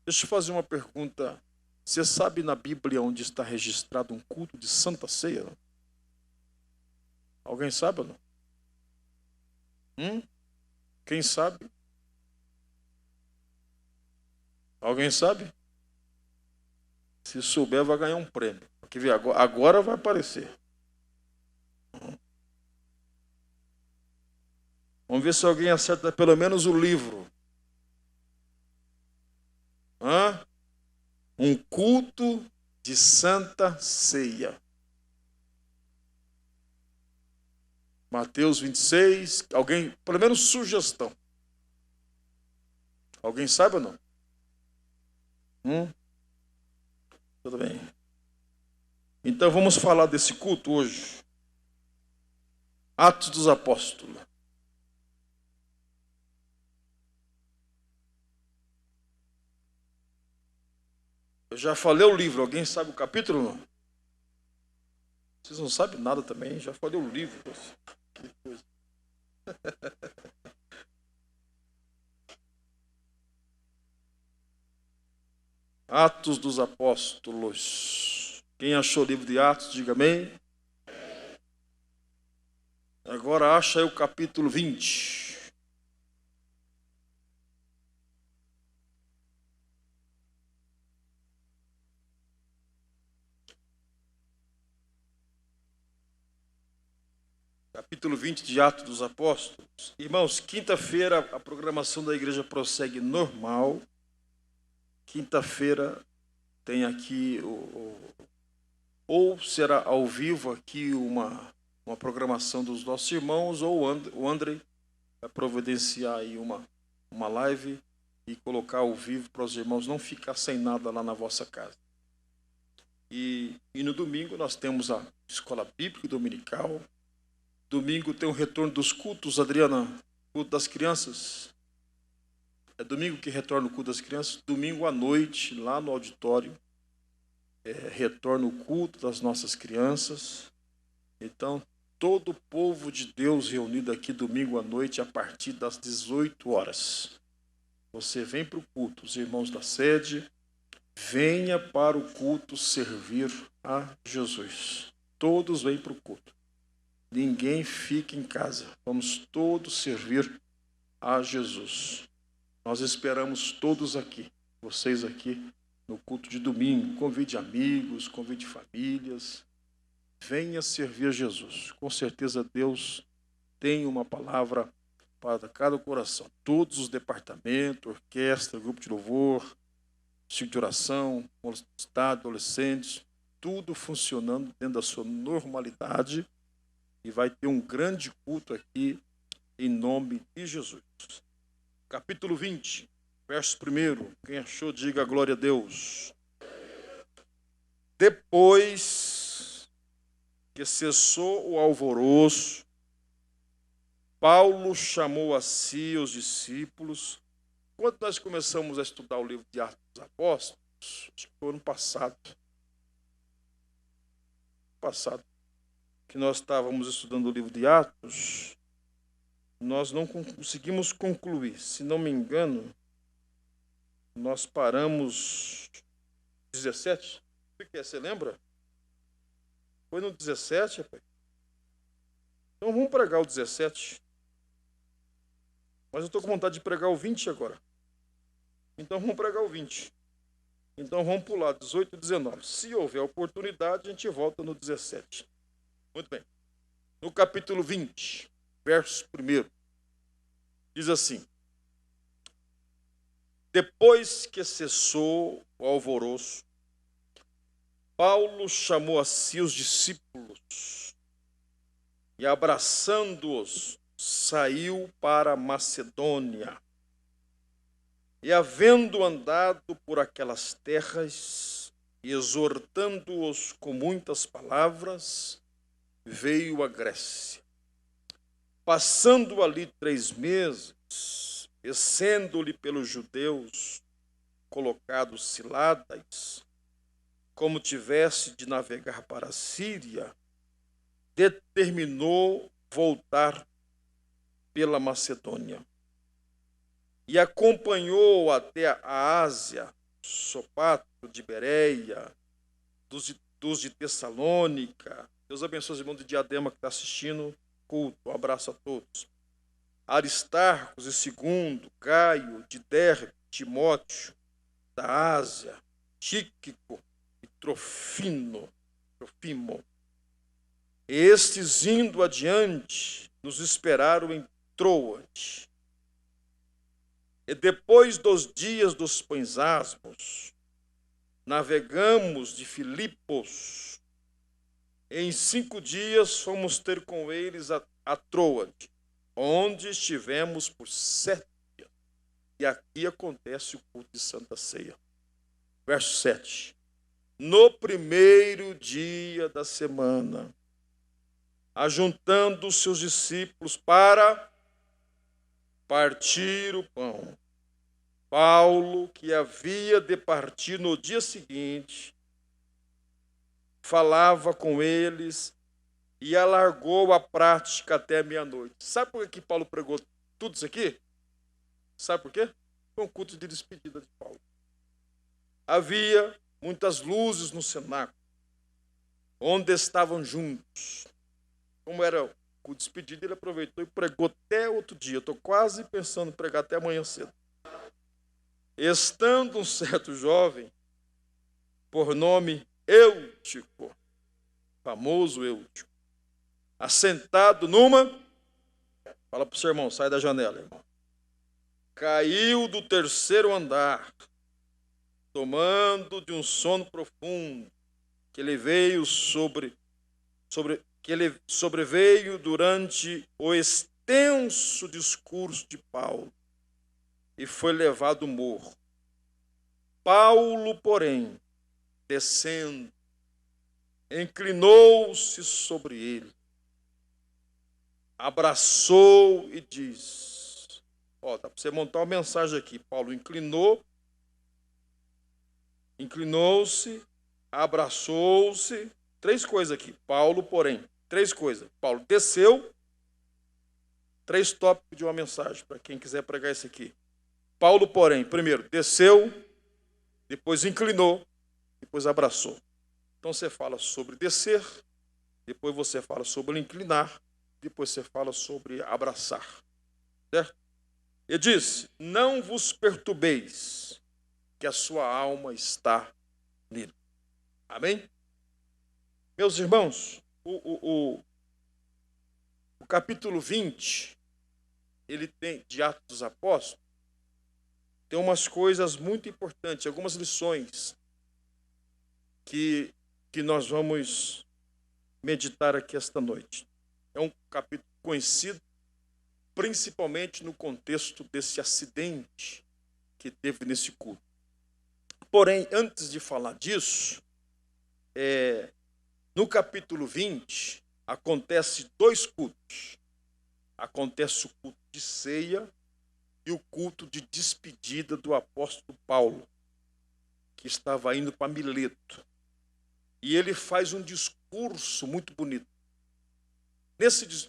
Deixa eu fazer uma pergunta. Você sabe na Bíblia onde está registrado um culto de Santa Ceia? Alguém sabe ou não? Quem sabe? Alguém sabe? Se souber, vai ganhar um prêmio. Quer ver? Agora vai aparecer. Vamos ver se alguém acerta pelo menos o livro. Um culto de Santa Ceia. Mateus 26. Alguém, pelo menos sugestão. Alguém sabe ou não? Tudo bem. Então vamos falar desse culto hoje. Atos dos Apóstolos. Eu já falei o livro. Alguém sabe o capítulo ou não? Vocês não sabem nada também. Já falei o livro. Que coisa. Atos dos Apóstolos. Quem achou o livro de Atos, diga amém. Agora acha aí o capítulo 20. Capítulo 20 de Atos dos Apóstolos. Irmãos, quinta-feira a programação da igreja prossegue normal. Quinta-feira tem aqui, ou será ao vivo aqui uma programação dos nossos irmãos, ou o André vai providenciar aí uma live e colocar ao vivo para os irmãos não ficar sem nada lá na vossa casa. E no domingo nós temos a escola bíblica dominical. Domingo tem o retorno dos cultos, Adriana, culto das crianças. É domingo que retorna o culto das crianças. Domingo à noite, lá no auditório, retorna o culto das nossas crianças. Então, todo o povo de Deus reunido aqui domingo à noite, a partir das 18 horas. Você vem para o culto, os irmãos da sede, venha para o culto servir a Jesus. Todos vêm para o culto. Ninguém fica em casa. Vamos todos servir a Jesus. Nós esperamos todos aqui, vocês aqui, no culto de domingo. Convide amigos, convide famílias. Venha servir a Jesus. Com certeza Deus tem uma palavra para cada coração. Todos os departamentos, orquestra, grupo de louvor, círculo de oração, mocidade, adolescentes, tudo funcionando dentro da sua normalidade. E vai ter um grande culto aqui, em nome de Jesus. Capítulo 20, verso 1. Quem achou, diga glória a Deus. Depois que cessou o alvoroço, Paulo chamou a si os discípulos. Quando nós começamos a estudar o livro de Atos dos Apóstolos, acho que foi ano passado, que nós estávamos estudando o livro de Atos, nós não conseguimos concluir. Se não me engano, nós paramos 17. O que é? Você lembra? Foi no 17, rapaz. Então vamos pregar o 17. Mas eu estou com vontade de pregar o 20 agora. Então vamos pregar o 20. Então vamos pular 18 e 19. Se houver oportunidade, a gente volta no 17. Muito bem. No capítulo 20, verso 1, diz assim: depois que cessou o alvoroço, Paulo chamou a si os discípulos e, abraçando-os, saiu para a Macedônia. E, havendo andado por aquelas terras, exortando-os com muitas palavras, veio à Grécia. Passando ali 3 meses, e sendo-lhe pelos judeus colocados ciladas, como tivesse de navegar para a Síria, determinou voltar pela Macedônia. E acompanhou até a Ásia, Sopatro, de Bereia, dos de Tessalônica. Deus abençoe os irmãos de Diadema que está assistindo culto. Um abraço a todos. Aristarcos e Segundo, Gaio, de Derbe, Timóteo, da Ásia, Tíquico e Trofimo. Estes, indo adiante, nos esperaram em Troade. E depois dos dias dos pães asmos, navegamos de Filipos. Em 5 dias fomos ter com eles a Troade, onde estivemos por 7 dias. E aqui acontece o culto de Santa Ceia. Verso 7. No primeiro dia da semana, ajuntando os seus discípulos para partir o pão, Paulo, que havia de partir no dia seguinte, falava com eles e alargou a prática até meia-noite. Sabe por que Paulo pregou tudo isso aqui? Sabe por quê? Foi um culto de despedida de Paulo. Havia muitas luzes no cenáculo, onde estavam juntos. Como era o despedido, ele aproveitou e pregou até outro dia. Estou quase pensando em pregar até amanhã cedo. Estando um certo jovem, por nome Eutico, famoso Eutico, assentado numa, fala para o seu irmão, sai da janela, irmão, caiu do 3º andar, tomando de um sono profundo, que ele sobreveio durante o extenso discurso de Paulo, e foi levado ao morro. Paulo, porém, descendo, inclinou-se sobre ele, abraçou e disse, dá para você montar uma mensagem aqui. Paulo inclinou-se, abraçou-se, 3 coisas aqui. Paulo, porém, 3 coisas. Paulo desceu, 3 tópicos de uma mensagem, para quem quiser pregar isso aqui. Paulo, porém, primeiro desceu, depois inclinou, depois abraçou. Então você fala sobre descer, depois você fala sobre inclinar, depois você fala sobre abraçar. Certo? Ele disse, não vos perturbeis, que a sua alma está nele. Amém? Meus irmãos, o capítulo 20, ele tem, de Atos dos Apóstolos, tem umas coisas muito importantes, algumas lições que nós vamos meditar aqui esta noite. É um capítulo conhecido, principalmente no contexto desse acidente que teve nesse culto. Porém, antes de falar disso, no capítulo 20, acontece 2 cultos. Acontece o culto de ceia e o culto de despedida do apóstolo Paulo, que estava indo para Mileto. E ele faz um discurso muito bonito.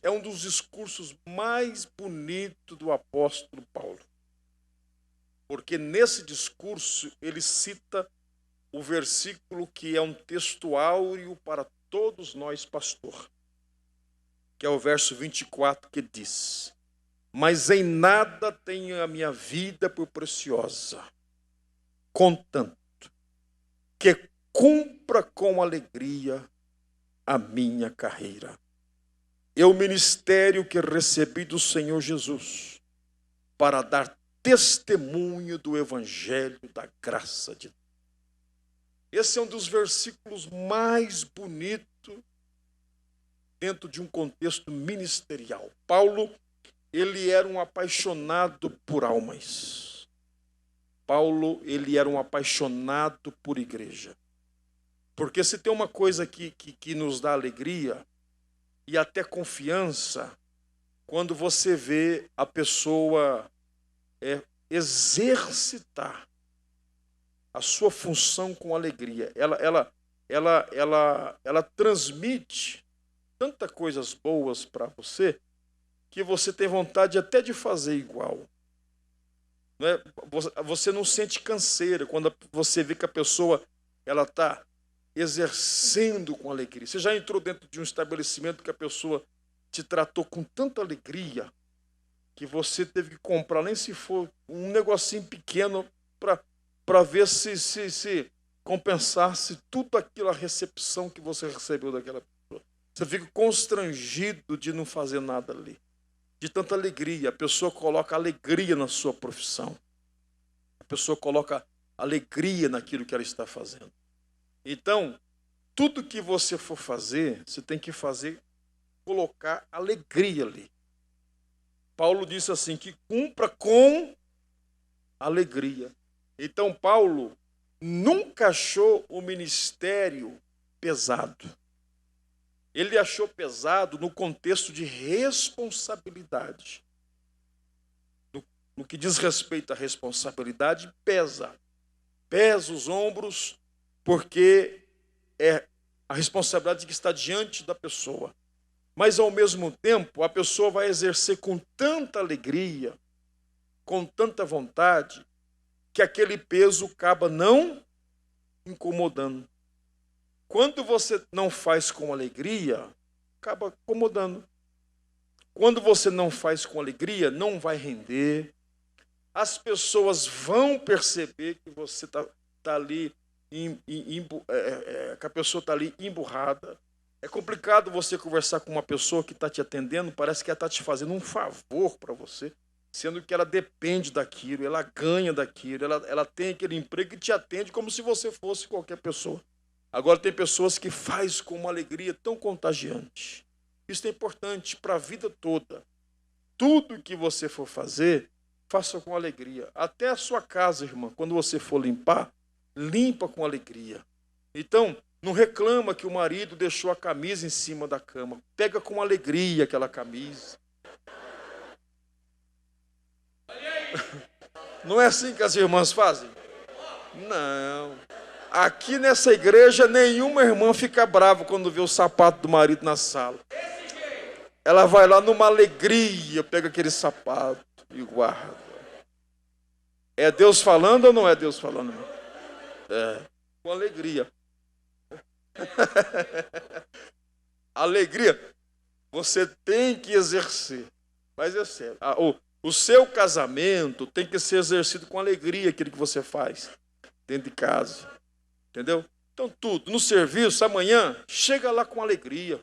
É um dos discursos mais bonitos do apóstolo Paulo. Porque nesse discurso ele cita o versículo que é um texto áureo para todos nós, pastor, que é o verso 24, que diz, mas em nada tenho a minha vida por preciosa, contanto que cumpra com alegria a minha carreira. É o ministério que recebi do Senhor Jesus para dar testemunho do evangelho da graça de Deus. Esse é um dos versículos mais bonitos dentro de um contexto ministerial. Paulo, ele era um apaixonado por almas. Paulo, ele era um apaixonado por igreja. Porque se tem uma coisa que nos dá alegria e até confiança, quando você vê a pessoa exercitar a sua função com alegria. Ela transmite tantas coisas boas para você que você tem vontade até de fazer igual. Não é? Você não sente canseira quando você vê que a pessoa ela está exercendo com alegria. Você já entrou dentro de um estabelecimento que a pessoa te tratou com tanta alegria que você teve que comprar, nem se for um negocinho pequeno, para ver se compensasse tudo aquilo, a recepção que você recebeu daquela pessoa. Você fica constrangido de não fazer nada ali. De tanta alegria. A pessoa coloca alegria na sua profissão. A pessoa coloca alegria naquilo que ela está fazendo. Então, tudo que você for fazer, você tem que fazer, colocar alegria ali. Paulo disse assim, que cumpra com alegria. Então, Paulo nunca achou o ministério pesado. Ele achou pesado no contexto de responsabilidade. No que diz respeito à responsabilidade, pesa. Pesa os ombros, porque é a responsabilidade que está diante da pessoa. Mas, ao mesmo tempo, a pessoa vai exercer com tanta alegria, com tanta vontade, que aquele peso acaba não incomodando. Quando você não faz com alegria, acaba incomodando. Quando você não faz com alegria, não vai render. As pessoas vão perceber que você está ali, que a pessoa está ali emburrada. É complicado você conversar com uma pessoa que está te atendendo, parece que ela está te fazendo um favor para você, sendo que ela depende daquilo, ela ganha daquilo, ela tem aquele emprego e te atende como se você fosse qualquer pessoa. Agora tem pessoas que fazem com uma alegria tão contagiante. Isso é importante para a vida toda. Tudo que você for fazer, faça com alegria. Até a sua casa, irmã, quando você for limpar, limpa com alegria. Então, não reclama que o marido deixou a camisa em cima da cama. Pega com alegria aquela camisa. Não é assim que as irmãs fazem? Não. Aqui nessa igreja, nenhuma irmã fica brava quando vê o sapato do marido na sala. Ela vai lá numa alegria, pega aquele sapato e guarda. É Deus falando ou não é Deus falando? É, com alegria. Alegria, você tem que exercer. Mas é sério. O seu casamento tem que ser exercido com alegria, aquilo que você faz dentro de casa. Entendeu? Então, tudo. No serviço, amanhã, chega lá com alegria.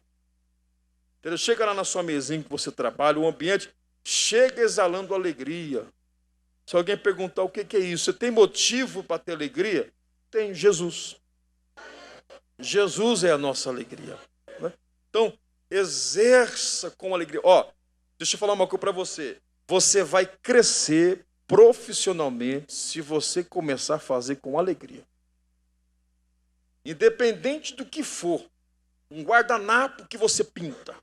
Entendeu? Chega lá na sua mesinha que você trabalha, o ambiente, chega exalando alegria. Se alguém perguntar o que é isso, você tem motivo para ter alegria? Tem Jesus. Jesus é a nossa alegria. Né? Então, exerça com alegria. Deixa eu falar uma coisa para você. Você vai crescer profissionalmente se você começar a fazer com alegria. Independente do que for, um guardanapo que você pinta,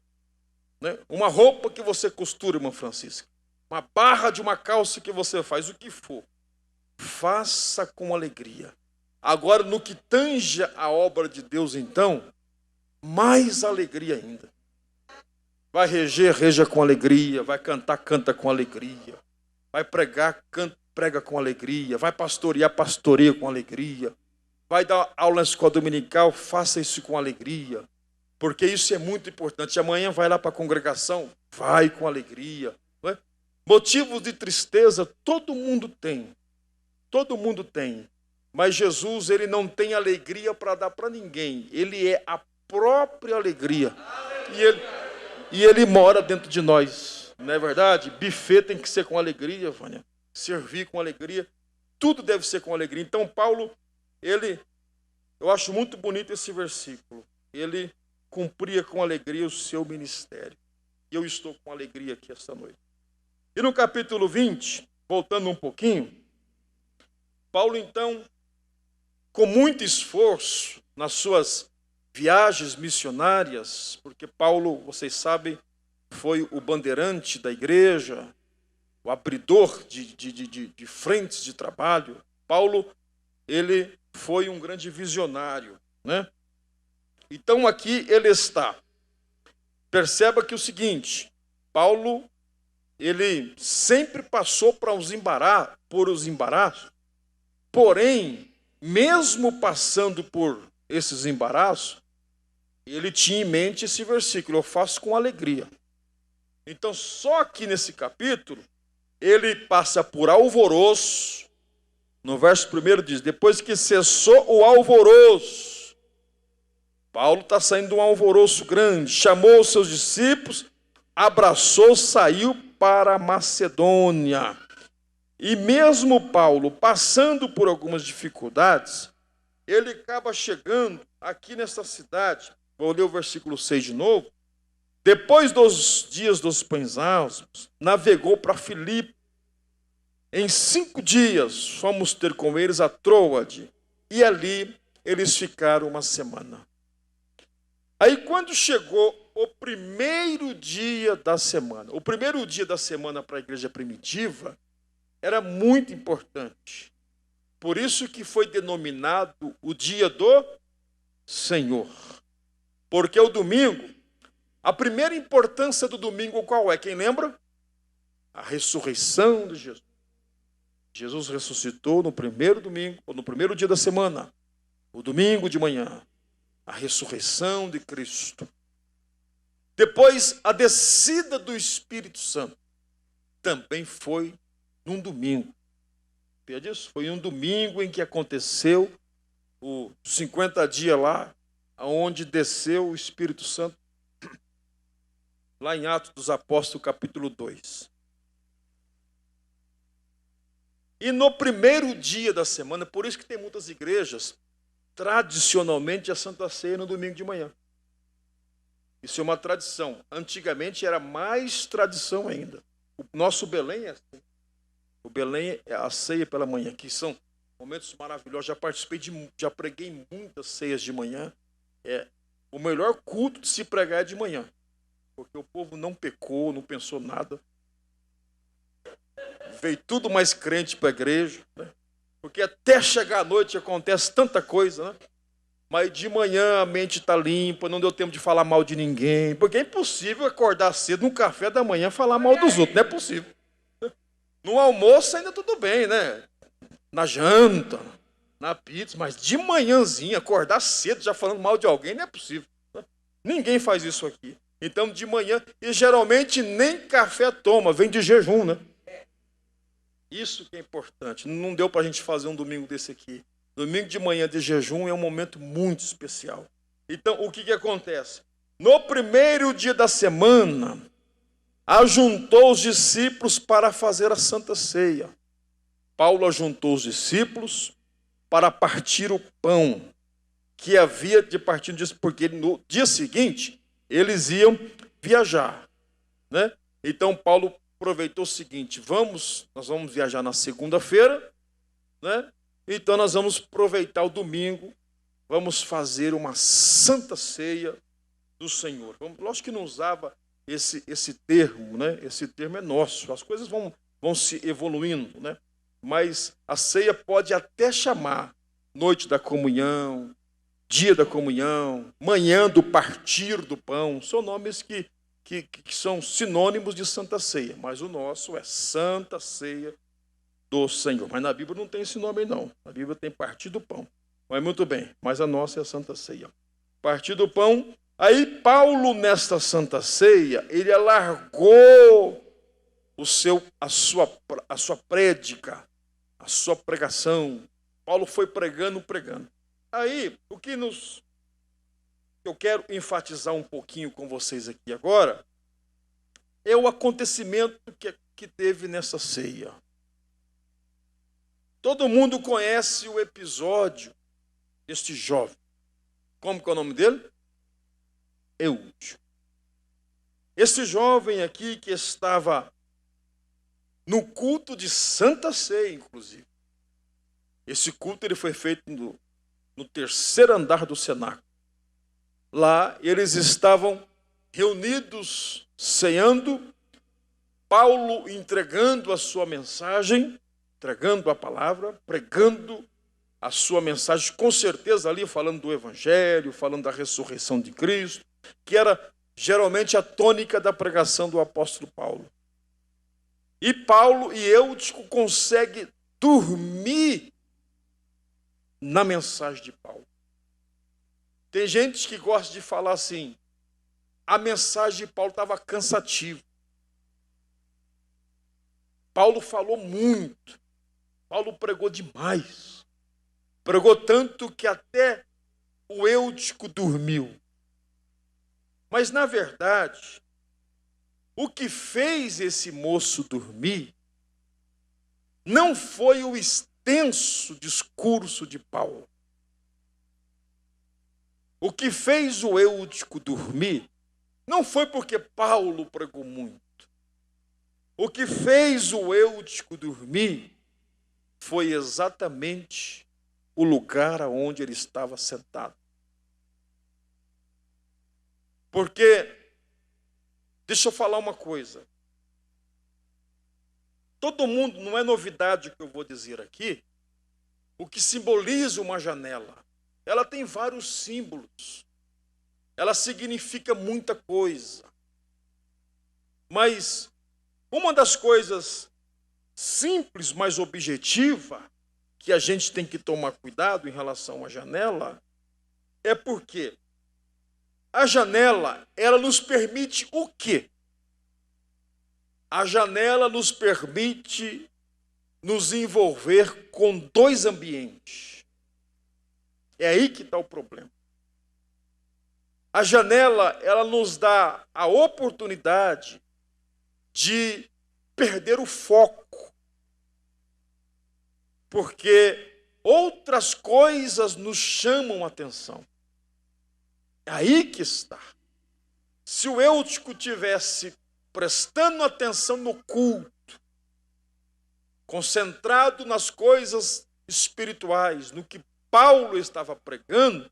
né? Uma roupa que você costura, irmã Francisca, uma barra de uma calça que você faz, o que for, faça com alegria. Agora, no que tange a obra de Deus, então, mais alegria ainda. Vai reger, reja com alegria. Vai cantar, canta com alegria. Vai pregar, prega com alegria. Vai pastorear, pastoreia com alegria. Vai dar aula na escola dominical, faça isso com alegria. Porque isso é muito importante. Amanhã vai lá para a congregação, vai com alegria. Não é? Motivos de tristeza, todo mundo tem. Todo mundo tem. Mas Jesus, ele não tem alegria para dar para ninguém. Ele é a própria alegria. E ele mora dentro de nós. Não é verdade? Buffet tem que ser com alegria, Vânia. Servir com alegria. Tudo deve ser com alegria. Então, Paulo, eu acho muito bonito esse versículo. Ele cumpria com alegria o seu ministério. E eu estou com alegria aqui esta noite. E no capítulo 20, voltando um pouquinho, Paulo, então, com muito esforço nas suas viagens missionárias, porque Paulo, vocês sabem, foi o bandeirante da igreja, o abridor de frentes de trabalho. Paulo, ele foi um grande visionário, né? Então aqui ele está. Perceba que o seguinte, Paulo, ele sempre passou por os embaraços, porém, mesmo passando por esses embaraços, ele tinha em mente esse versículo: eu faço com alegria. Então, só que nesse capítulo, ele passa por alvoroço. No verso 1 diz: depois que cessou o alvoroço, Paulo está saindo de um alvoroço grande, chamou os seus discípulos, abraçou, saiu para a Macedônia. E mesmo Paulo passando por algumas dificuldades, ele acaba chegando aqui nessa cidade. Vou ler o versículo 6 de novo. Depois dos dias dos pães asmos, navegou para Filipe. Em 5 dias fomos ter com eles a Troade, e ali eles ficaram uma semana. Aí quando chegou o primeiro dia da semana, o primeiro dia da semana para a igreja primitiva era muito importante. Por isso que foi denominado o dia do Senhor. Porque o domingo, a primeira importância do domingo qual é? Quem lembra? A ressurreição de Jesus. Jesus ressuscitou no primeiro domingo, ou no primeiro dia da semana, o domingo de manhã. A ressurreição de Cristo. Depois, a descida do Espírito Santo. Também foi num domingo. Sabia disso? Foi um domingo em que aconteceu os 50 dias lá, onde desceu o Espírito Santo, lá em Atos dos Apóstolos, capítulo 2. E no primeiro dia da semana, por isso que tem muitas igrejas, tradicionalmente a Santa Ceia no domingo de manhã. Isso é uma tradição. Antigamente era mais tradição ainda. O nosso Belém é assim. O Belém é a ceia pela manhã, que são momentos maravilhosos. Já preguei em muitas ceias de manhã. O melhor culto de se pregar é de manhã, porque o povo não pecou, não pensou nada. Veio tudo mais crente para a igreja, né? Porque até chegar à noite acontece tanta coisa, né? Mas de manhã a mente está limpa, não deu tempo de falar mal de ninguém, porque é impossível acordar cedo no café da manhã e falar mal dos outros, não é possível. No almoço ainda tudo bem, né? Na janta, na pizza, mas de manhãzinha, acordar cedo já falando mal de alguém, não é possível. Né? Ninguém faz isso aqui. Então de manhã, e geralmente nem café toma, vem de jejum, né? Isso que é importante. Não deu para a gente fazer um domingo desse aqui. Domingo de manhã de jejum é um momento muito especial. Então, o que acontece? No primeiro dia da semana, ajuntou os discípulos para fazer a Santa Ceia. Paulo ajuntou os discípulos para partir o pão, que havia de partir, porque no dia seguinte, eles iam viajar, né? Então, Paulo aproveitou o seguinte: nós vamos viajar na segunda-feira, né? Então nós vamos aproveitar o domingo, vamos fazer uma santa ceia do Senhor. Lógico que não usava esse termo, né? Esse termo é nosso, as coisas vão se evoluindo, né? Mas a ceia pode até chamar noite da comunhão, dia da comunhão, manhã do partir do pão, são nomes que são sinônimos de Santa Ceia, mas o nosso é Santa Ceia do Senhor. Mas na Bíblia não tem esse nome não, na Bíblia tem partir do pão. Mas muito bem, mas a nossa é a Santa Ceia. Partir do pão. Aí Paulo, nesta Santa Ceia, ele alargou a sua prédica, a sua pregação. Paulo foi pregando. Aí, o que eu quero enfatizar um pouquinho com vocês aqui agora é o acontecimento que teve nessa ceia. Todo mundo conhece o episódio deste jovem. Como que é o nome dele? Eúdio. Esse jovem aqui que estava no culto de Santa Ceia, inclusive. Esse culto ele foi feito no terceiro andar do cenáculo. Lá eles estavam reunidos, ceando, Paulo entregando a sua mensagem, entregando a palavra, pregando a sua mensagem, com certeza ali falando do Evangelho, falando da ressurreição de Cristo, que era geralmente a tônica da pregação do apóstolo Paulo. E Paulo e Eutico conseguem dormir na mensagem de Paulo. Tem gente que gosta de falar assim, a mensagem de Paulo estava cansativa. Paulo falou muito. Paulo pregou demais. Pregou tanto que até o Eutico dormiu. Mas, na verdade, o que fez esse moço dormir não foi o extenso discurso de Paulo. O que fez o Eutico dormir não foi porque Paulo pregou muito. O que fez o Eutico dormir foi exatamente o lugar onde ele estava sentado. Porque, deixa eu falar uma coisa. Todo mundo, não é novidade o que eu vou dizer aqui, o que simboliza uma janela. Ela tem vários símbolos. Ela significa muita coisa. Mas uma das coisas simples, mas objetiva, que a gente tem que tomar cuidado em relação à janela, é porque a janela, ela nos permite o quê? A janela nos permite nos envolver com dois ambientes. É aí que está o problema. A janela, ela nos dá a oportunidade de perder o foco. Porque outras coisas nos chamam a atenção. É aí que está. Se o Eutico tivesse prestando atenção no culto, concentrado nas coisas espirituais, no que Paulo estava pregando,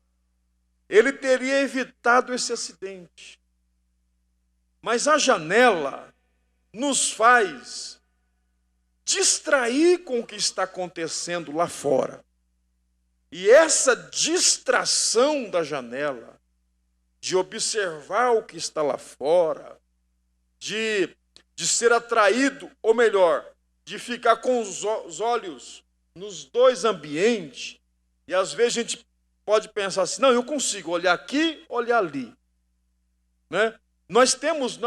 ele teria evitado esse acidente. Mas a janela nos faz distrair com o que está acontecendo lá fora. E essa distração da janela, de observar o que está lá fora, de ser atraído, ou melhor, de ficar com os olhos nos dois ambientes, e às vezes a gente pode pensar assim, não, eu consigo olhar aqui, olhar ali. Né? Nós temos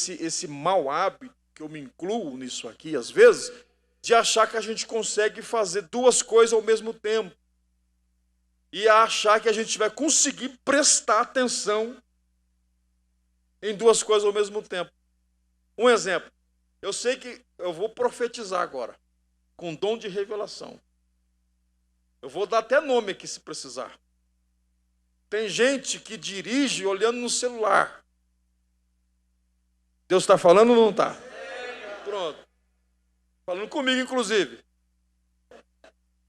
esse mau hábito, que eu me incluo nisso aqui, às vezes, de achar que a gente consegue fazer duas coisas ao mesmo tempo. E achar que a gente vai conseguir prestar atenção em duas coisas ao mesmo tempo. Um exemplo, eu sei que eu vou profetizar agora, com dom de revelação. Eu vou dar até nome aqui se precisar. Tem gente que dirige olhando no celular. Deus está falando ou não está? Pronto. Falando comigo, inclusive.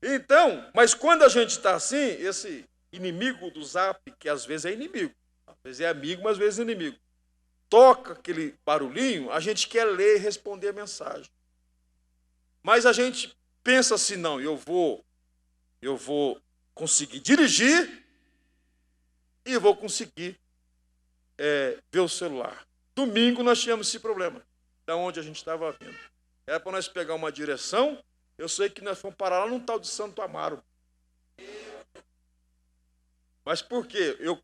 Então, mas quando a gente está assim, esse inimigo do zap, que às vezes é inimigo, às vezes é amigo, mas às vezes é inimigo, toca aquele barulhinho, a gente quer ler e responder a mensagem. Mas a gente pensa assim, não, eu vou conseguir dirigir e vou conseguir ver o celular. Domingo nós tínhamos esse problema, da onde a gente estava vindo. Era para nós pegar uma direção, eu sei que nós fomos parar lá num tal de Santo Amaro. Mas por quê? Eu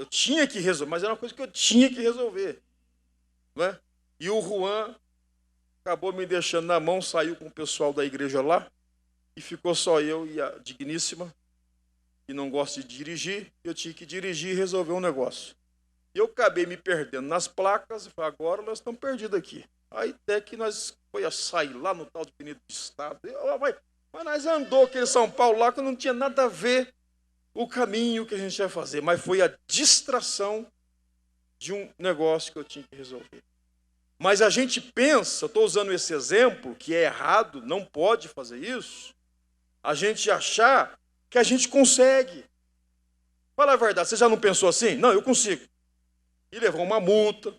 tinha que resolver, mas era uma coisa que eu tinha que resolver. Não é? E o Juan acabou me deixando na mão, saiu com o pessoal da igreja lá, e ficou só eu e a digníssima, que não gosta de dirigir, eu tinha que dirigir e resolver um negócio. E eu acabei me perdendo nas placas, e falei, agora nós estamos perdidos aqui. Aí até que nós foi a sair lá no tal de Avenida do Estado. Mas nós andou aquele São Paulo lá que não tinha nada a ver o caminho que a gente ia fazer. Mas foi a distração de um negócio que eu tinha que resolver. Mas a gente pensa, eu estou usando esse exemplo, que é errado, não pode fazer isso, a gente achar que a gente consegue. Fala a verdade, você já não pensou assim? Não, eu consigo. E levou uma multa.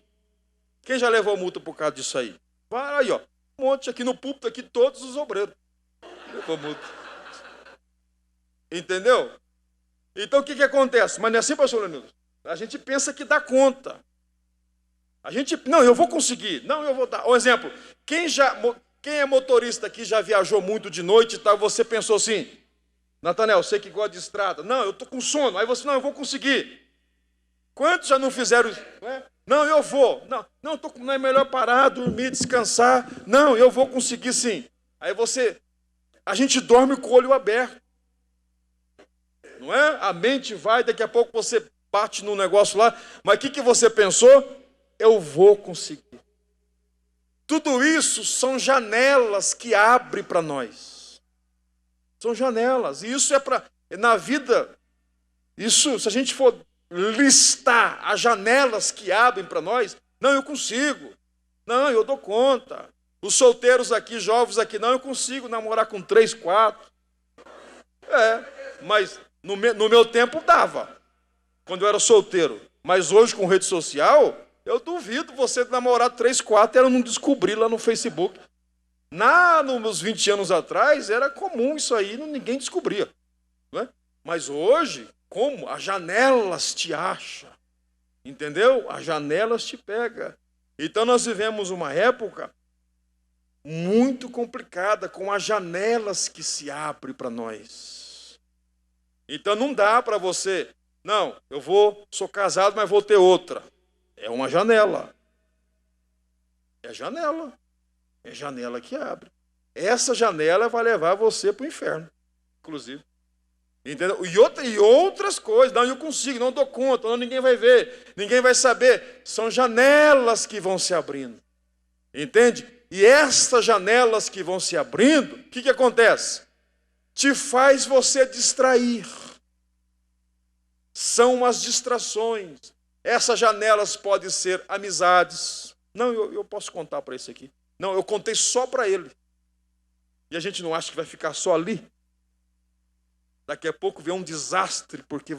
Quem já levou multa por causa disso aí? Vai aí, ó. Um monte aqui no púlpito, aqui todos os obreiros. Levou multa. Entendeu? Então o que acontece? Mas não é assim, pastor Leonildo. A gente pensa que dá conta. Não, eu vou conseguir. Não, eu vou dar. Um exemplo, quem é motorista aqui já viajou muito de noite e tal, você pensou assim, Natanel, você que gosta de estrada. Não, eu estou com sono. Aí você, não, eu vou conseguir. Quantos já não fizeram isso? Não, eu vou. Não, é melhor parar, dormir, descansar. Não, eu vou conseguir sim. Aí a gente dorme com o olho aberto. Não é? A mente vai, daqui a pouco você bate no negócio lá. Mas o que você pensou? Eu vou conseguir. Tudo isso são janelas que abrem para nós. São janelas. E isso na vida, isso, se a gente for listar as janelas que abrem para nós, não, eu consigo. Não, eu dou conta. Os solteiros aqui, jovens aqui, não, eu consigo namorar com 3, 4. Mas no meu tempo dava, quando eu era solteiro. Mas hoje, com rede social, eu duvido você namorar 3, 4 e eu não descobrir lá no Facebook. Nos meus 20 anos atrás, era comum isso aí, ninguém descobria. Não é? Mas hoje, como? As janelas te acham. Entendeu? As janelas te pegam. Então nós vivemos uma época muito complicada, com as janelas que se abrem para nós. Então não dá para você, não, sou casado, mas vou ter outra. É uma janela. É janela. É janela que abre. Essa janela vai levar você para o inferno, inclusive. Entendeu? E outras coisas. Não, eu consigo, não dou conta, não, ninguém vai ver, ninguém vai saber. São janelas que vão se abrindo. Entende? E essas janelas que vão se abrindo, o que acontece? Te faz você distrair. São as distrações. Essas janelas podem ser amizades. Não, eu posso contar para esse aqui. Não, eu contei só para ele. E a gente não acha que vai ficar só ali. Daqui a pouco vem um desastre, porque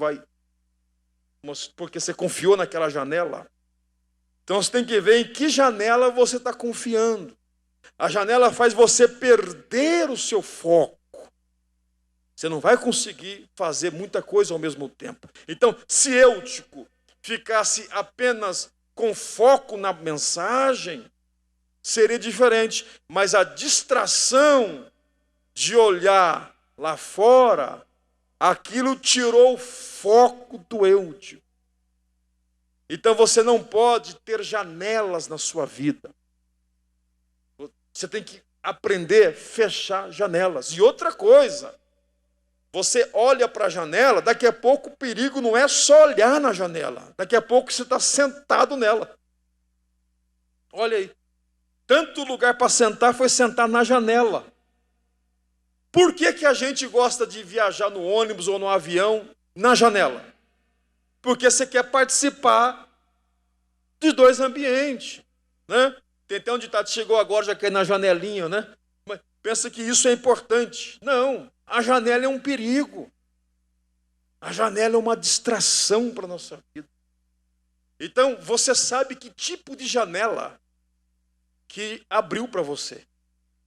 você confiou naquela janela. Então você tem que ver em que janela você está confiando. A janela faz você perder o seu foco. Você não vai conseguir fazer muita coisa ao mesmo tempo. Então, se Eutico ficasse apenas com foco na mensagem, seria diferente. Mas a distração de olhar lá fora, aquilo tirou o foco do Eutico. Então você não pode ter janelas na sua vida. Você tem que aprender a fechar janelas. E outra coisa, você olha para a janela, daqui a pouco o perigo não é só olhar na janela. Daqui a pouco você está sentado nela. Olha aí. Tanto lugar para sentar foi sentar na janela. Por que a gente gosta de viajar no ônibus ou no avião na janela? Porque você quer participar de dois ambientes, né? Tem até um ditado, chegou agora, já quer ir na janelinha, né? Mas pensa que isso é importante. Não, a janela é um perigo. A janela é uma distração para a nossa vida. Então, você sabe que tipo de janela que abriu para você.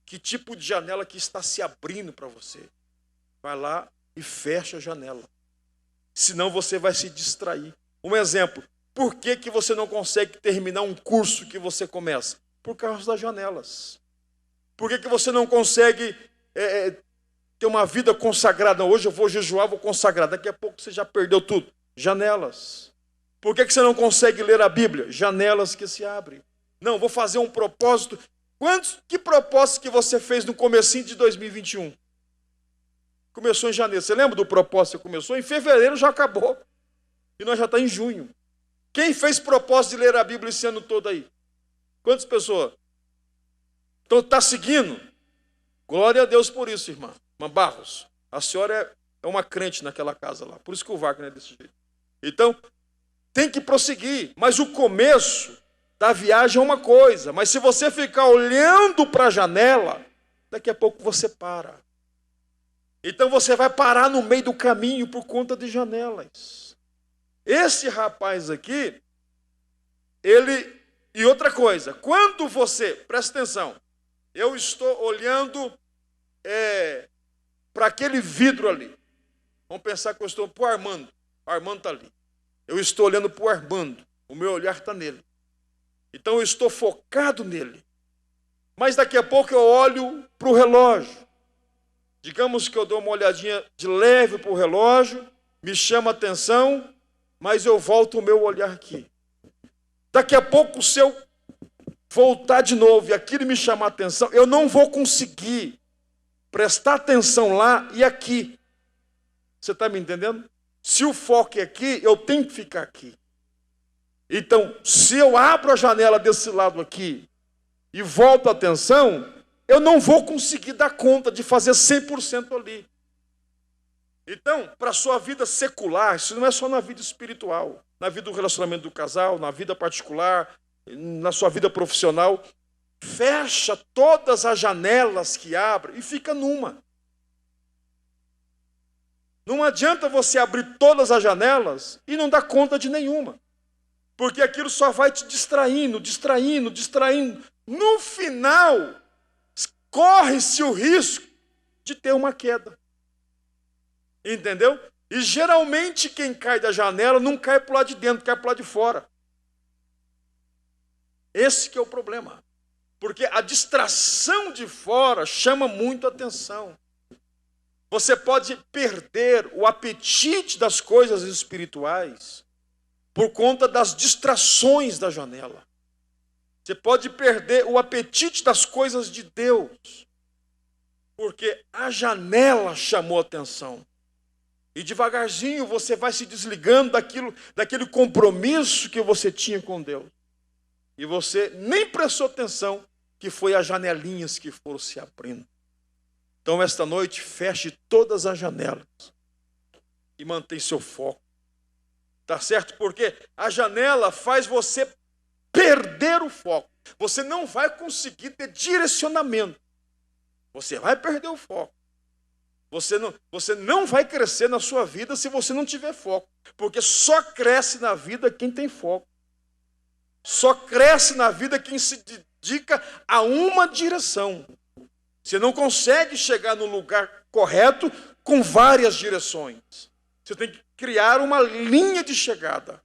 Que tipo de janela que está se abrindo para você. Vai lá e fecha a janela. Senão você vai se distrair. Um exemplo, por que você não consegue terminar um curso que você começa? Por causa das janelas. Por que você não consegue ter uma vida consagrada? Hoje eu vou jejuar, vou consagrar. Daqui a pouco você já perdeu tudo. Janelas. Por que você não consegue ler a Bíblia? Janelas que se abrem. Não, vou fazer um propósito. Que propósito que você fez no comecinho de 2021? Começou em janeiro. Você lembra do propósito que começou? Em fevereiro já acabou. E nós já estamos em junho. Quem fez propósito de ler a Bíblia esse ano todo aí? Quantas pessoas? Então está seguindo? Glória a Deus por isso, irmã. Irmã Barros, a senhora é uma crente naquela casa lá. Por isso que o Wagner é desse jeito. Então, tem que prosseguir. Mas o começo da viagem é uma coisa. Mas se você ficar olhando para a janela, daqui a pouco você para. Então você vai parar no meio do caminho por conta de janelas. Esse rapaz aqui, E outra coisa, quando você, presta atenção, eu estou olhando para aquele vidro ali. Vamos pensar que eu estou para o Armando. O Armando está ali. Eu estou olhando para o Armando. O meu olhar está nele. Então eu estou focado nele. Mas daqui a pouco eu olho para o relógio. Digamos que eu dou uma olhadinha de leve para o relógio, me chama a atenção, mas eu volto o meu olhar aqui. Daqui a pouco, se eu voltar de novo e aquilo me chamar a atenção, eu não vou conseguir prestar atenção lá e aqui. Você está me entendendo? Se o foco é aqui, eu tenho que ficar aqui. Então, se eu abro a janela desse lado aqui e volto a atenção, eu não vou conseguir dar conta de fazer 100% ali. Então, para a sua vida secular, isso não é só na vida espiritual, na vida do relacionamento do casal, na vida particular, na sua vida profissional, fecha todas as janelas que abre e fica numa. Não adianta você abrir todas as janelas e não dar conta de nenhuma. Porque aquilo só vai te distraindo. No final, corre-se o risco de ter uma queda. Entendeu? E geralmente quem cai da janela não cai para o lado de dentro, cai para o lado de fora. Esse que é o problema. Porque a distração de fora chama muito a atenção. Você pode perder o apetite das coisas espirituais por conta das distrações da janela. Você pode perder o apetite das coisas de Deus, porque a janela chamou a atenção. E devagarzinho você vai se desligando daquele compromisso que você tinha com Deus. E você nem prestou atenção que foi as janelinhas que foram se abrindo. Então, esta noite, feche todas as janelas e mantém seu foco. Tá certo? Porque a janela faz você perder o foco. Você não vai conseguir ter direcionamento. Você vai perder o foco. Você não vai crescer na sua vida se você não tiver foco. Porque só cresce na vida quem tem foco. Só cresce na vida quem se dedica a uma direção. Você não consegue chegar no lugar correto com várias direções. Você tem que criar uma linha de chegada.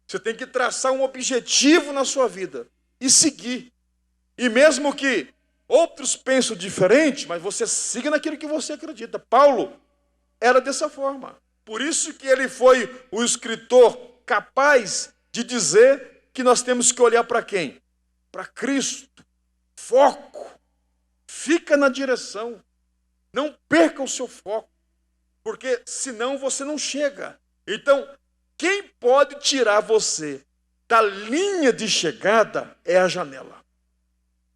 Você tem que traçar um objetivo na sua vida e seguir. E mesmo que outros pensem diferente, mas você siga naquilo que você acredita. Paulo era dessa forma. Por isso que ele foi o escritor capaz de dizer que nós temos que olhar para quem? Para Cristo. Foco. Fica na direção. Não perca o seu foco. Porque senão você não chega. Então, quem pode tirar você da linha de chegada é a janela.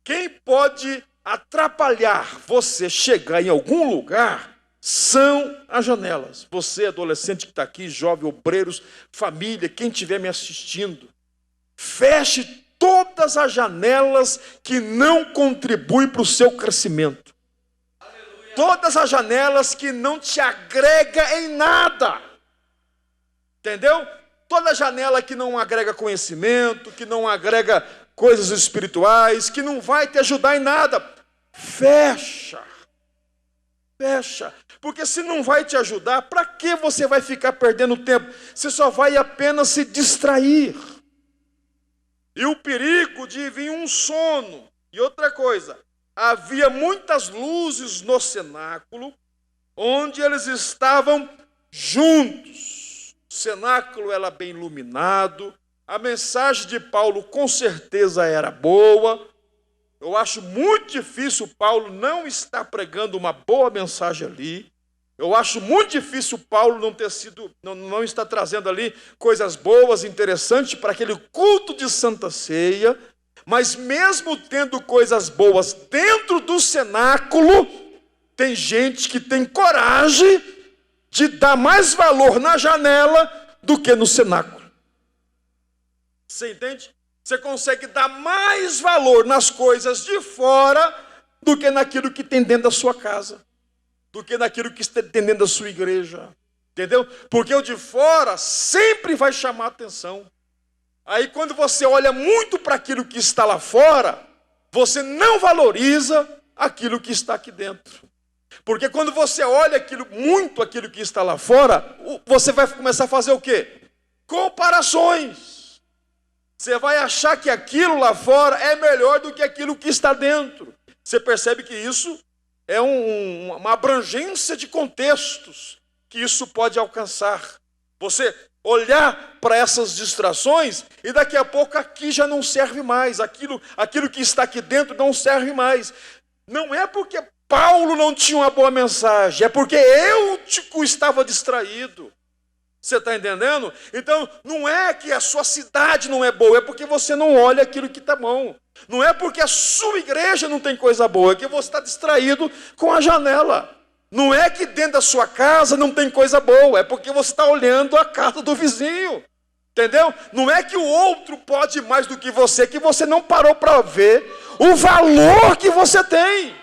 Quem pode atrapalhar você chegar em algum lugar são as janelas. Você, adolescente que está aqui, jovem, obreiros, família, quem estiver me assistindo, feche todas as janelas que não contribuem para o seu crescimento. Aleluia. Todas as janelas que não te agregam em nada. Entendeu? Toda janela que não agrega conhecimento, que não agrega coisas espirituais, que não vai te ajudar em nada, fecha. Fecha. Porque se não vai te ajudar, para que você vai ficar perdendo tempo? Você só vai apenas se distrair. E o perigo de vir um sono. E outra coisa, havia muitas luzes no cenáculo, onde eles estavam juntos. O cenáculo era bem iluminado, a mensagem de Paulo com certeza era boa. Eu acho muito difícil Paulo não estar pregando uma boa mensagem ali. Eu acho muito difícil Paulo não estar trazendo ali coisas boas, interessantes para aquele culto de Santa Ceia. Mas mesmo tendo coisas boas dentro do cenáculo, tem gente que tem coragem de dar mais valor na janela do que no cenáculo. Você entende? Você consegue dar mais valor nas coisas de fora do que naquilo que tem dentro da sua casa, do que naquilo que tem dentro da sua igreja. Entendeu? Porque o de fora sempre vai chamar a atenção. Aí quando você olha muito para aquilo que está lá fora, você não valoriza aquilo que está aqui dentro. Porque quando você olha muito aquilo que está lá fora, você vai começar a fazer o quê? Comparações. Você vai achar que aquilo lá fora é melhor do que aquilo que está dentro. Você percebe que isso é uma abrangência de contextos que isso pode alcançar. Você olhar para essas distrações e daqui a pouco aqui já não serve mais. Aquilo que está aqui dentro não serve mais. Não é porque Paulo não tinha uma boa mensagem, é porque Eutico estava distraído. Você está entendendo? Então, não é que a sua cidade não é boa, é porque você não olha aquilo que está bom. Não é porque a sua igreja não tem coisa boa, é que você está distraído com a janela. Não é que dentro da sua casa não tem coisa boa, é porque você está olhando a casa do vizinho. Entendeu? Não é que o outro pode mais do que você não parou para ver o valor que você tem.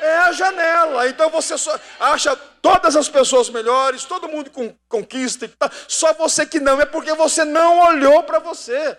É a janela. Então você só acha todas as pessoas melhores, todo mundo conquista, só você que não, é porque você não olhou para você.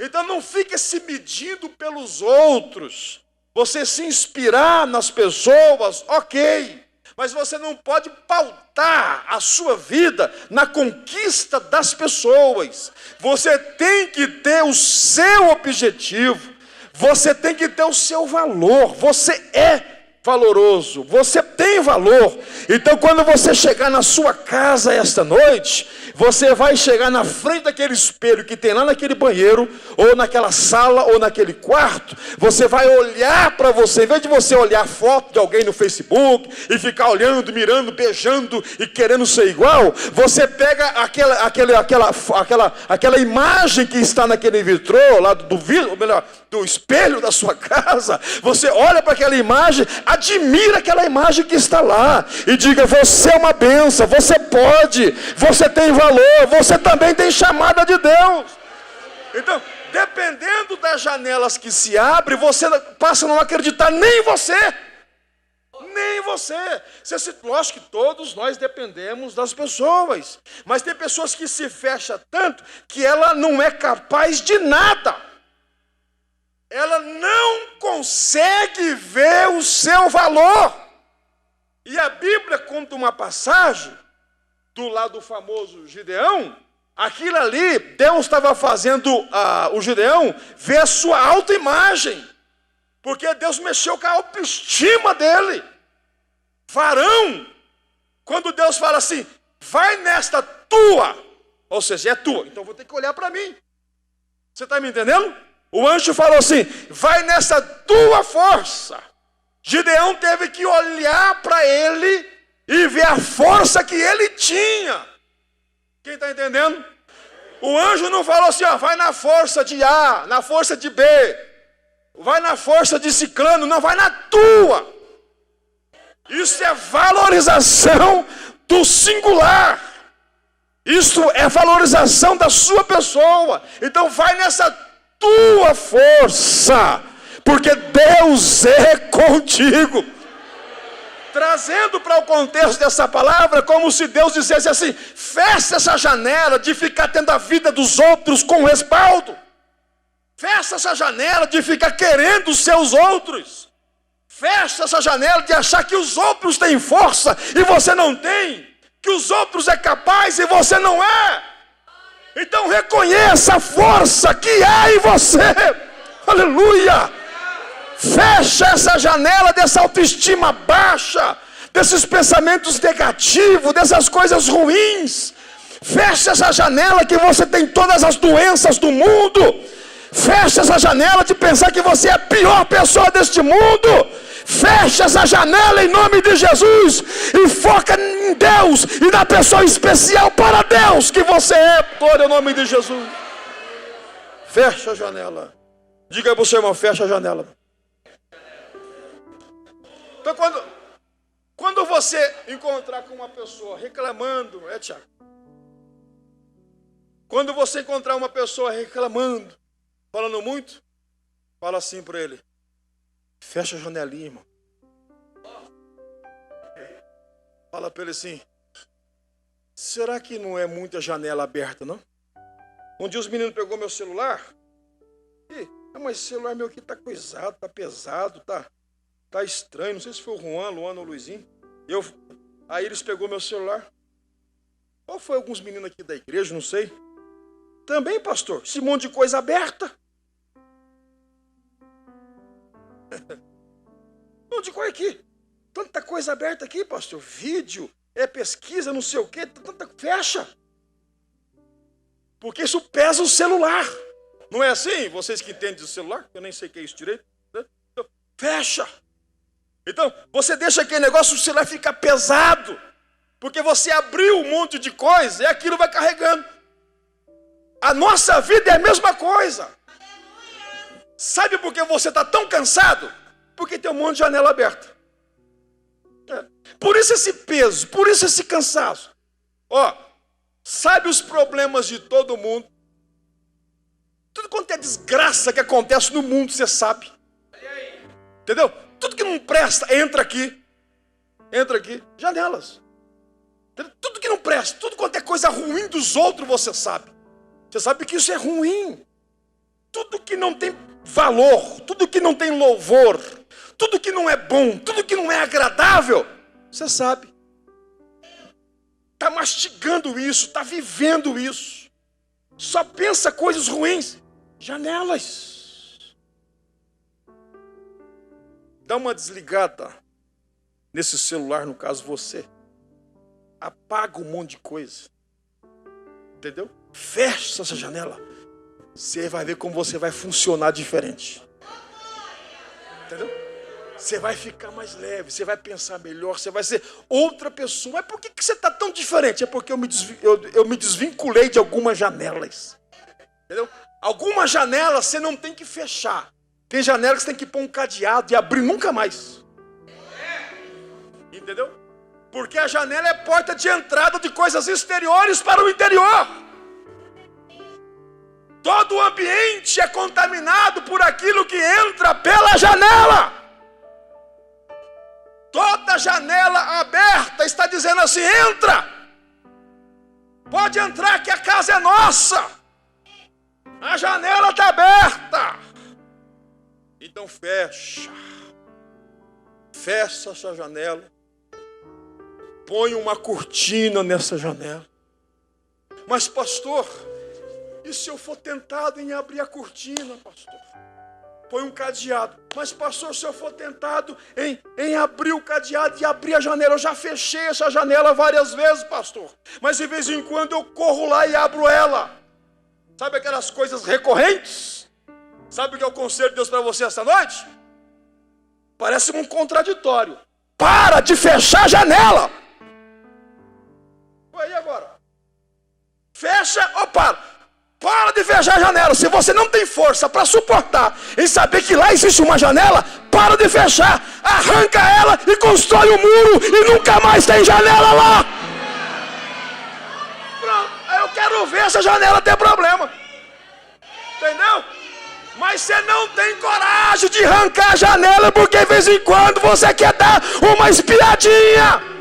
Então não fique se medindo pelos outros. Você se inspirar nas pessoas, ok. Mas você não pode pautar a sua vida na conquista das pessoas. Você tem que ter o seu objetivo. Você tem que ter o seu valor. Você é valoroso, você tem valor. Então quando você chegar na sua casa esta noite, você vai chegar na frente daquele espelho que tem lá naquele banheiro, ou naquela sala, ou naquele quarto. Você vai olhar para você, em vez de você olhar a foto de alguém no Facebook e ficar olhando, mirando, beijando e querendo ser igual, você pega aquela imagem que está naquele vitrô lá do vidro, ou melhor, do espelho da sua casa. Você olha para aquela imagem, admira aquela imagem que está lá e diga: você é uma bênção, você pode, você tem valor, você também tem chamada de Deus. Então, dependendo das janelas que se abrem, você passa a não acreditar nem em você. Nem você. Lógico que todos nós dependemos das pessoas, mas tem pessoas que se fecham tanto que ela não é capaz de nada. Ela não consegue ver o seu valor. E a Bíblia conta uma passagem do lado do famoso Gideão. Aquilo ali, Deus estava fazendo o Gideão ver a sua autoimagem, porque Deus mexeu com a autoestima dele. Varão, quando Deus fala assim, vai nesta tua, ou seja, é tua, então vou ter que olhar para mim. Você está me entendendo? O anjo falou assim, vai nessa tua força. Gideão teve que olhar para ele e ver a força que ele tinha. Quem está entendendo? O anjo não falou assim, ó, vai na força de A, na força de B, vai na força de ciclano, não, vai na tua. Isso é valorização do singular. Isso é valorização da sua pessoa. Então vai nessa tua força, porque Deus é contigo. Trazendo para o contexto dessa palavra, como se Deus dissesse assim, fecha essa janela de ficar tendo a vida dos outros com respaldo. Fecha essa janela de ficar querendo os seus outros. Fecha essa janela de achar que os outros têm força e você não tem. Que os outros é capaz e você não é. Então reconheça a força que há em você. Aleluia. Fecha essa janela dessa autoestima baixa, desses pensamentos negativos, dessas coisas ruins. Fecha essa janela que você tem todas as doenças do mundo. Fecha essa janela de pensar que você é a pior pessoa deste mundo. Fecha essa janela em nome de Jesus e foca em Deus e na pessoa especial para Deus que você é. Glória ao nome de Jesus. Fecha a janela. Diga aí para o seu irmão, fecha a janela. Então quando você encontrar com uma pessoa reclamando, Tiago. Quando você encontrar uma pessoa reclamando, falando muito, fala assim para ele, fecha a janelinha, irmão. Fala para ele assim, será que não é muita janela aberta, não? Um dia os meninos pegou meu celular, mas esse celular meu aqui tá coisado, tá pesado, tá estranho, não sei se foi o Juan, Luana ou o Luizinho. Aí eles pegou meu celular. Ou foi alguns meninos aqui da igreja, não sei. Também, pastor, esse monte de coisa aberta. Um monte de coisa aqui. Tanta coisa aberta aqui, pastor. Vídeo, pesquisa, não sei o quê. Fecha. Porque isso pesa o celular. Não é assim? Vocês que entendem do celular? Eu nem sei o que é isso direito. Né? Então, fecha. Então, você deixa aquele negócio, o celular fica pesado. Porque você abriu um monte de coisa e aquilo vai carregando. A nossa vida é a mesma coisa. Sabe por que você está tão cansado? Porque tem um monte de janela aberta. Por isso esse peso, por isso esse cansaço. Sabe os problemas de todo mundo? Tudo quanto é desgraça que acontece no mundo, você sabe. Entendeu? Tudo que não presta, entra aqui. Entra aqui. Janelas. Entendeu? Tudo que não presta, tudo quanto é coisa ruim dos outros, você sabe. Você sabe que isso é ruim. Tudo que não tem valor, tudo que não tem louvor, tudo que não é bom, tudo que não é agradável, você sabe. Está mastigando isso, está vivendo isso. Só pensa coisas ruins. Janelas. Dá uma desligada nesse celular, no caso você. Apaga um monte de coisa. Entendeu? Fecha essa janela. Você vai ver como você vai funcionar diferente. Entendeu? Você vai ficar mais leve, você vai pensar melhor, você vai ser outra pessoa. Mas por que você está tão diferente? É porque eu me desvinculei de algumas janelas. Entendeu? Algumas janelas você não tem que fechar. Tem janelas que você tem que pôr um cadeado e abrir nunca mais. Entendeu? Porque a janela é porta de entrada de coisas exteriores para o interior. Todo o ambiente é contaminado por aquilo que entra pela janela. Toda janela aberta está dizendo assim: entra. Pode entrar que a casa é nossa. A janela está aberta. Então fecha. Fecha essa janela. Põe uma cortina nessa janela. Mas pastor, e se eu for tentado em abrir a cortina, pastor? Põe um cadeado. Mas pastor, se eu for tentado em abrir o cadeado e abrir a janela, eu já fechei essa janela várias vezes, pastor. Mas de vez em quando eu corro lá e abro ela. Sabe aquelas coisas recorrentes? Sabe o que é o conselho de Deus para você esta noite? Parece um contraditório. Para de fechar a janela. E agora? Fecha ou para? Para de fechar a janela. Se você não tem força para suportar em saber que lá existe uma janela, para de fechar. Arranca ela e constrói um muro e nunca mais tem janela lá. Pronto. Eu quero ver essa janela ter problema. Entendeu? Mas você não tem coragem de arrancar a janela porque de vez em quando você quer dar uma espiadinha.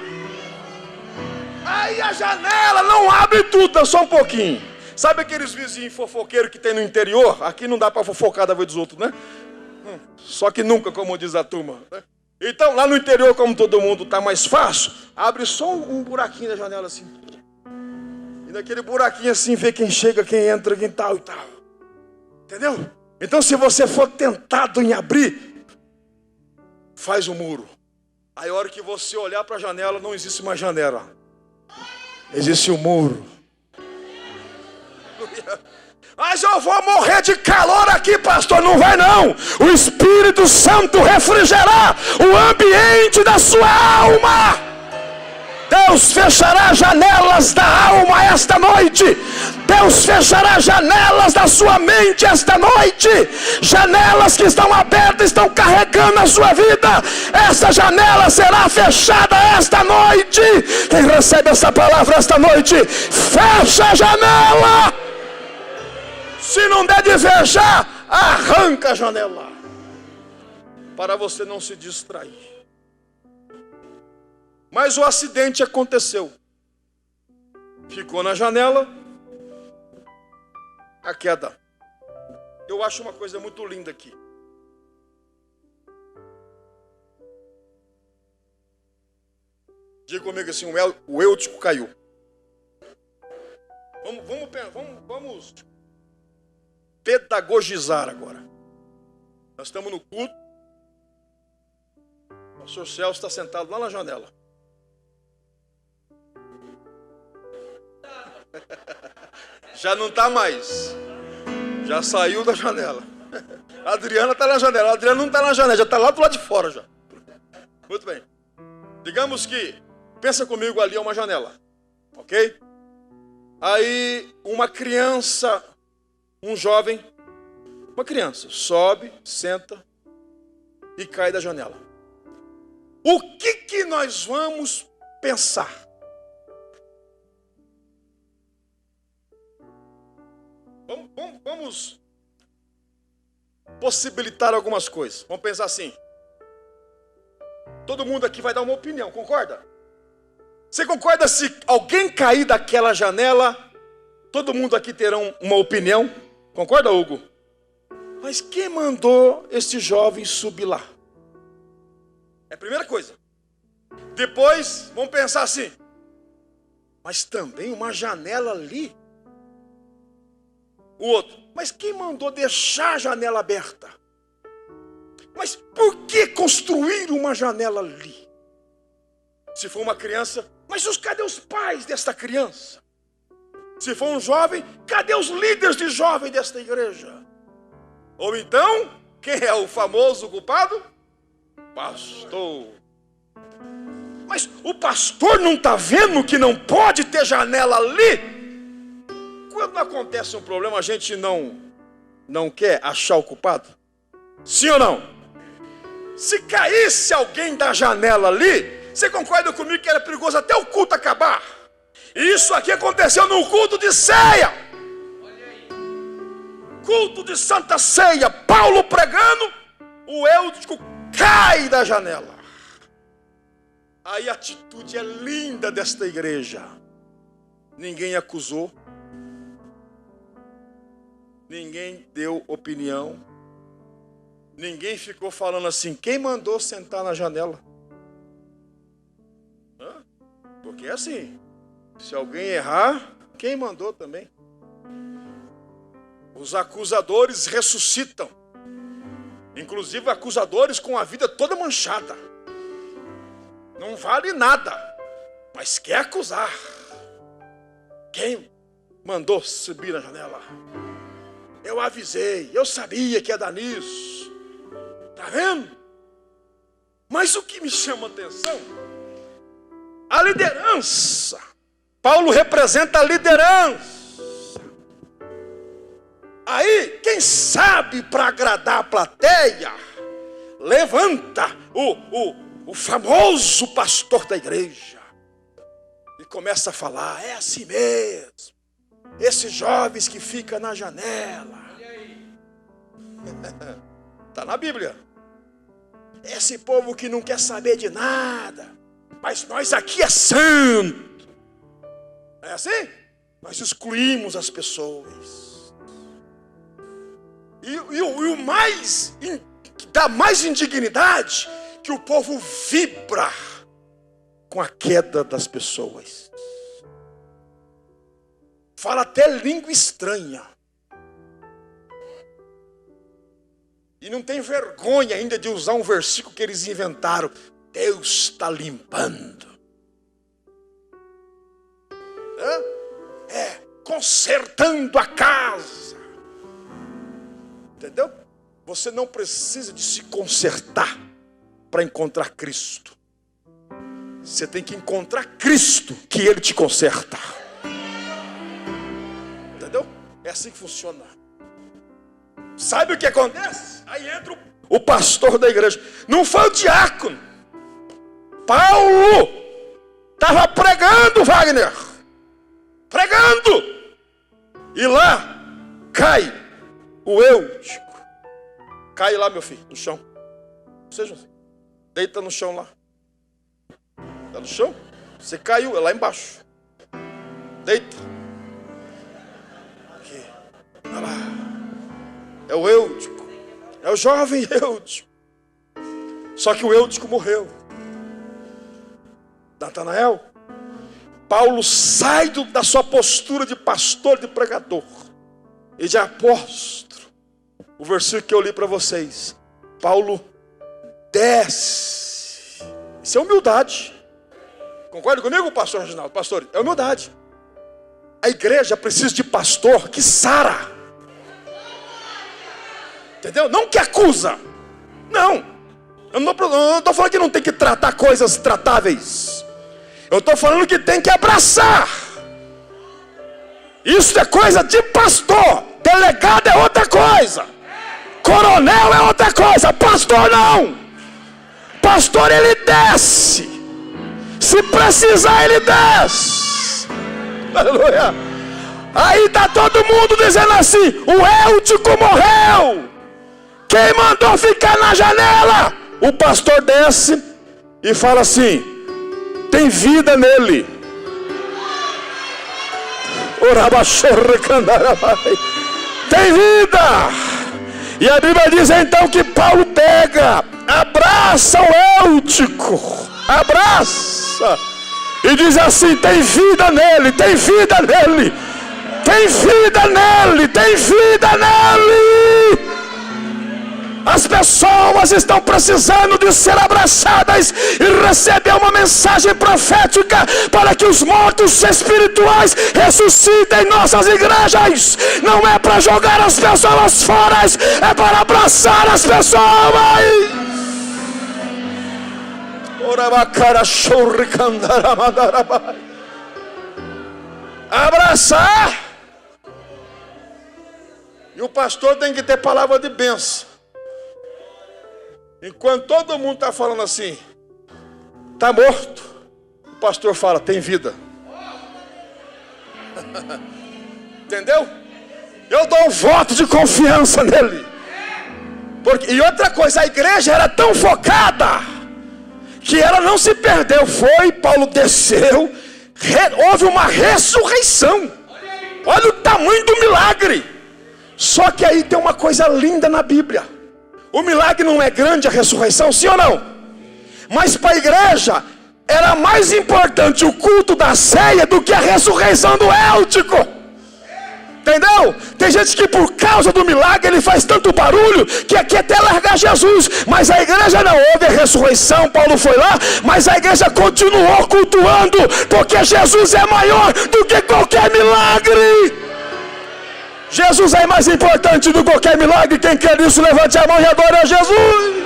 Aí a janela não abre tudo, é só um pouquinho. Sabe aqueles vizinhos fofoqueiros que tem no interior? Aqui não dá para fofocar da vez dos outros, né? Só que nunca, como diz a turma, né? Então, lá no interior, como todo mundo está mais fácil, abre só um buraquinho na janela assim. E naquele buraquinho assim, vê quem chega, quem entra, quem tal e tal. Entendeu? Então, se você for tentado em abrir, faz um muro. Aí, a hora que você olhar para a janela, não existe uma janela. Existe um muro. Mas eu vou morrer de calor aqui, pastor. Não vai não. O Espírito Santo refrigerar o ambiente da sua alma. Deus fechará janelas da alma esta noite. Deus fechará janelas da sua mente esta noite. Janelas que estão abertas, estão carregando a sua vida. Essa janela será fechada esta noite. Quem recebe essa palavra esta noite, fecha a janela. Se não der de fechar, arranca a janela. Para você não se distrair. Mas o acidente aconteceu. Ficou na janela. A queda. Eu acho uma coisa muito linda aqui. Diga comigo assim, o Eutico caiu. Vamos pedagogizar agora. Nós estamos no culto. O pastor Celso está sentado lá na janela. Já não está mais. Já saiu da janela. A Adriana está na janela. A Adriana não está na janela, já está lá do lado de fora já. Muito bem. Digamos que, pensa comigo, ali é uma janela. Ok? Aí uma criança, um jovem, uma criança, sobe, senta e cai da janela. O que nós vamos pensar? Vamos possibilitar algumas coisas. Vamos pensar assim. Todo mundo aqui vai dar uma opinião, concorda? Você concorda se alguém cair daquela janela, todo mundo aqui terá uma opinião? Concorda, Hugo? Mas quem mandou esse jovem subir lá? É a primeira coisa. Depois, vamos pensar assim. Mas também uma janela ali. O outro. Mas quem mandou deixar a janela aberta? Mas por que construir uma janela ali? Se for uma criança, mas cadê os pais desta criança? Se for um jovem, cadê os líderes de jovem desta igreja? Ou então, quem é o famoso culpado? Pastor. Mas o pastor não está vendo que não pode ter janela ali? Quando acontece um problema, a gente não quer achar o culpado? Sim ou não? Se caísse alguém da janela ali, você concorda comigo que era perigoso até o culto acabar? E isso aqui aconteceu no culto de ceia. Culto de Santa Ceia. Paulo pregando, o Eutico cai da janela. Aí a atitude é linda desta igreja. Ninguém acusou. Ninguém deu opinião. Ninguém ficou falando assim, quem mandou sentar na janela? Porque é assim, se alguém errar, quem mandou também? Os acusadores ressuscitam. Inclusive acusadores com a vida toda manchada. Não vale nada, mas quer acusar. Quem mandou subir na janela? Eu avisei, eu sabia que ia dar nisso. Está vendo? Mas o que me chama a atenção, a liderança. Paulo representa a liderança. Aí, quem sabe para agradar a plateia, levanta o famoso pastor da igreja e começa a falar, é assim mesmo. Esses jovens que ficam na janela. Está na Bíblia. Esse povo que não quer saber de nada. Mas nós aqui é santo. É assim? Nós excluímos as pessoas. E o mais, que dá mais indignidade, que o povo vibra com a queda das pessoas. Fala até língua estranha. E não tem vergonha ainda de usar um versículo que eles inventaram. Deus está limpando. Consertando a casa. Entendeu? Você não precisa de se consertar para encontrar Cristo. Você tem que encontrar Cristo, que Ele te conserta. Entendeu? É assim que funciona. Sabe o que acontece? Aí entra o pastor da igreja. Não foi o diácono. Paulo estava pregando, Wagner. Pregando. E lá cai o Eutico. Cai lá, meu filho, no chão. Seja assim. Deita no chão lá. Está no chão? Você caiu, é lá embaixo. Deita. Aqui. Olha lá. É o Eutico. É o jovem Eutico. Só que o Eutico morreu. Natanael, Paulo sai da sua postura de pastor, de pregador e de apóstolo. o versículo que eu li para vocês. Paulo desce. Isso é humildade. Concorda comigo, pastor Reginaldo? Pastor, é humildade. A igreja precisa de pastor que sara. Entendeu? Não que acusa. Não. Eu não estou falando que não tem que tratar coisas tratáveis. Eu estou falando que tem que abraçar. Isso é coisa de pastor. Delegado é outra coisa. Coronel é outra coisa. Pastor não. Pastor ele desce. Se precisar ele desce. Aleluia. Aí está todo mundo dizendo assim: o Eutico morreu. Quem mandou ficar na janela? O pastor desce e fala assim: tem vida nele. Tem vida. E a Bíblia diz então que Paulo pega, abraça o Eutico, abraça e diz assim: tem vida nele, tem vida nele, tem vida nele, tem vida nele. As pessoas estão precisando de ser abraçadas e receber uma mensagem profética para que os mortos espirituais ressuscitem em nossas igrejas. Não é para jogar as pessoas fora, é para abraçar as pessoas. Abraçar. E o pastor tem que ter palavra de bênção. Enquanto todo mundo está falando assim: está morto, o pastor fala: tem vida. Entendeu? Eu dou um voto de confiança nele. E outra coisa, a igreja era tão focada que ela não se perdeu. Paulo desceu, houve uma ressurreição. Olha o tamanho do milagre. Só que aí tem uma coisa linda na Bíblia. O milagre não é grande, a ressurreição, sim ou não? Mas para a igreja era mais importante o culto da ceia do que a ressurreição do Eutico. Entendeu? Tem gente que por causa do milagre ele faz tanto barulho que aqui até largar Jesus. Mas a igreja não houve a ressurreição, Paulo foi lá, mas a igreja continuou cultuando, porque Jesus é maior do que qualquer milagre. Jesus é mais importante do que qualquer milagre. Quem quer isso, levante a mão e adore a Jesus.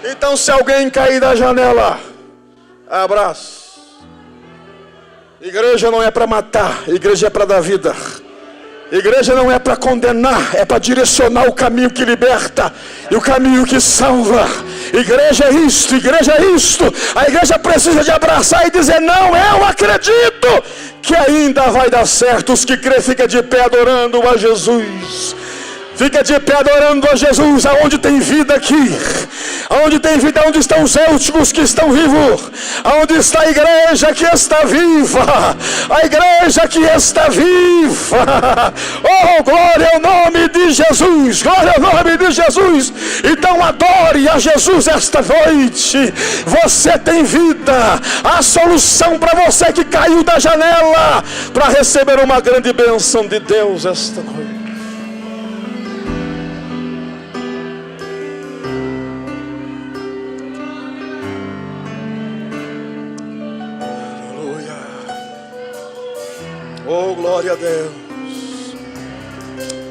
Então, se alguém cair da janela, abraça. Igreja não é para matar, igreja é para dar vida. Igreja não é para condenar, é para direcionar o caminho que liberta e o caminho que salva. Igreja é isto, igreja é isto. A igreja precisa de abraçar e dizer: não, eu acredito que ainda vai dar certo. Os que crê, fica de pé adorando a Jesus. Fica de pé adorando a Jesus. Aonde tem vida aqui, aonde tem vida, onde estão os Eúticos que estão vivos, aonde está a igreja que está viva, a igreja que está viva. Oh, glória ao nome de Jesus, glória ao nome de Jesus. Então adore a Jesus esta noite. Você tem vida, a solução para você que caiu da janela para receber uma grande bênção de Deus esta noite. Oh, glória a Deus.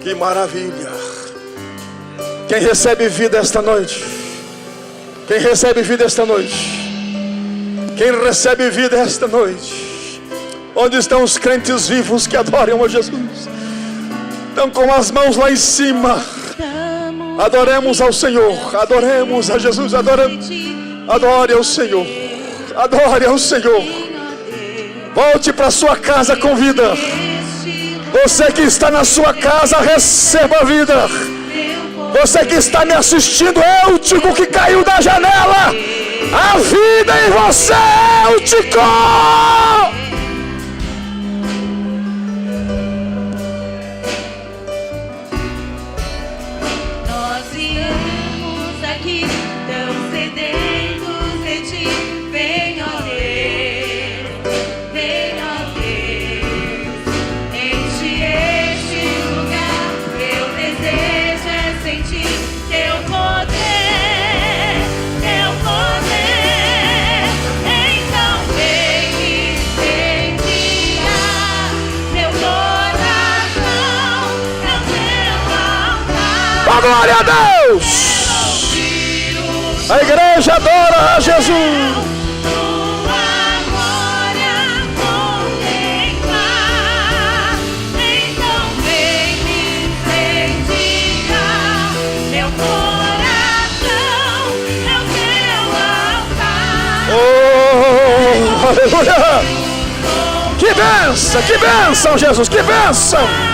Que maravilha. Quem recebe vida esta noite? Quem recebe vida esta noite? Quem recebe vida esta noite? Onde estão os crentes vivos que adoram a Jesus? Estão com as mãos lá em cima. Adoremos ao Senhor. Adoremos a Jesus. Adore ao Senhor. Adore ao Senhor. Volte para sua casa com vida. Você que está na sua casa, receba a vida. Você que está me assistindo, Eutico que caiu da janela, a vida em você, Eutico. Nós viemos aqui tão sedentos de ti. Venha, ó Deus, venha, ó Deus, enche este lugar. Eu desejo Glória a Deus! A igreja adora a Jesus. Oh, aleluia! Que bênção, Jesus, que bênção!